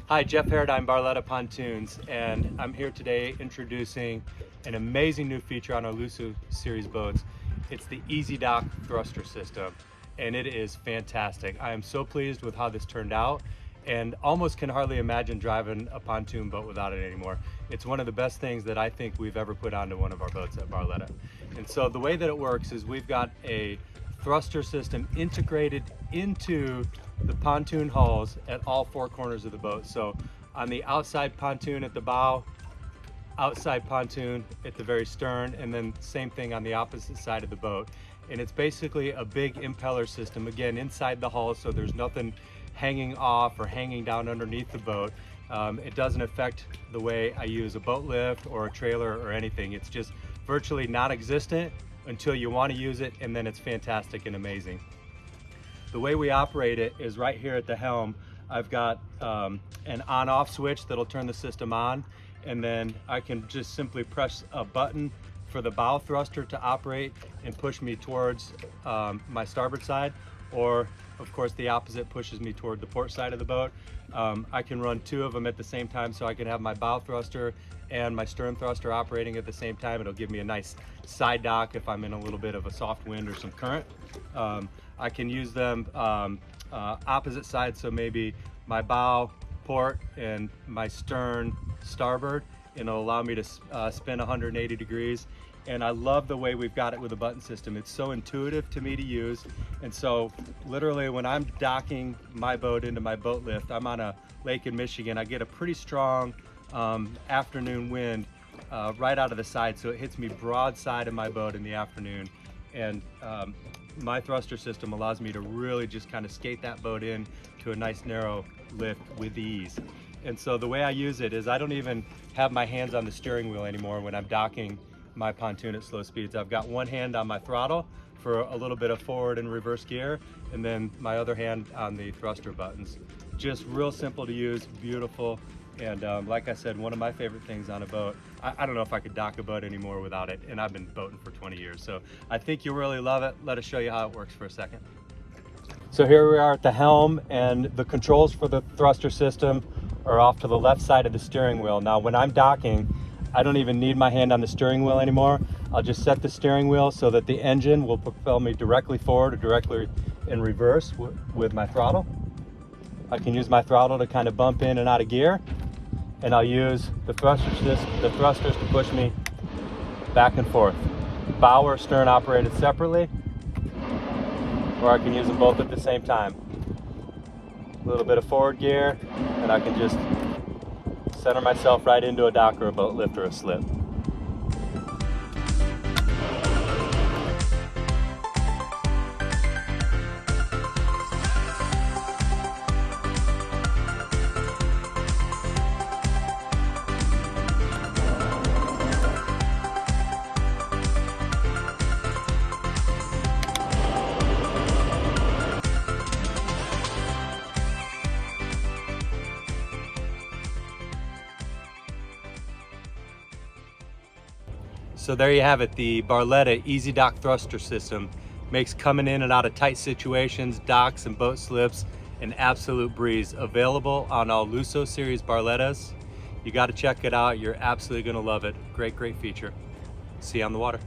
Hi, Jeff Paradigm, Barletta Pontoons, and I'm here today introducing an amazing new feature on our Lusso series boats. It's the Easy-Dock Thruster System, and it is fantastic. I am so pleased with how this turned out, and almost can hardly imagine driving a pontoon boat without it anymore. It's one of the best things that I think we've ever put onto one of our boats at Barletta. And so the way that it works is we've got a thruster system integrated into the pontoon hulls at all four corners of the boat. So on the outside pontoon at the bow, outside pontoon at the very stern, and then same thing on the opposite side of the boat. And it's basically a big impeller system, again, inside the hull, so there's nothing hanging off or hanging down underneath the boat. It doesn't affect the way I use a boat lift or a trailer or anything. It's just virtually non-existent until you want to use it, and then it's fantastic and amazing. The way we operate it is right here at the helm. I've got an on-off switch that'll turn the system on, and then I can just simply press a button for the bow thruster to operate and push me towards my starboard side, or of course the opposite pushes me toward the port side of the boat. I can run two of them at the same time, so I can have my bow thruster and my stern thruster operating at the same time. It'll give me a nice side dock if I'm in a little bit of a soft wind or some current. I can use them opposite sides, so maybe my bow port and my stern starboard, and it'll allow me to spin 180 degrees. And I love the way we've got it with a button system. It's so intuitive to me to use. And so literally when I'm docking my boat into my boat lift, I'm on a lake in Michigan, I get a pretty strong afternoon wind right out of the side. So it hits me broadside of my boat in the afternoon. And my thruster system allows me to really just kind of skate that boat in to a nice narrow lift with ease. And so the way I use it is I don't even have my hands on the steering wheel anymore when I'm docking my pontoon at slow speeds. I've got one hand on my throttle for a little bit of forward and reverse gear, and then my other hand on the thruster buttons. Just real simple to use, beautiful, and like I said, one of my favorite things on a boat. I don't know if I could dock a boat anymore without it, and I've been boating for 20 years, so I think you'll really love it. Let us show you how it works for a second. So here we are at the helm, and the controls for the thruster system are off to the left side of the steering wheel. Now when I'm docking, I don't even need my hand on the steering wheel anymore. I'll just set the steering wheel so that the engine will propel me directly forward or directly in reverse with my throttle. I can use my throttle to kind of bump in and out of gear, and I'll use the thrusters to push me back and forth. Bow or stern operated separately, or I can use them both at the same time. A little bit of forward gear, and I can just center myself right into a dock or a boat lift or a slip. So there you have it, the Barletta Easy-Dock Thruster System. Makes coming in and out of tight situations, docks and boat slips, an absolute breeze. Available on all Lusso series Barlettas. You gotta check it out, you're absolutely gonna love it. Great, great feature. See you on the water.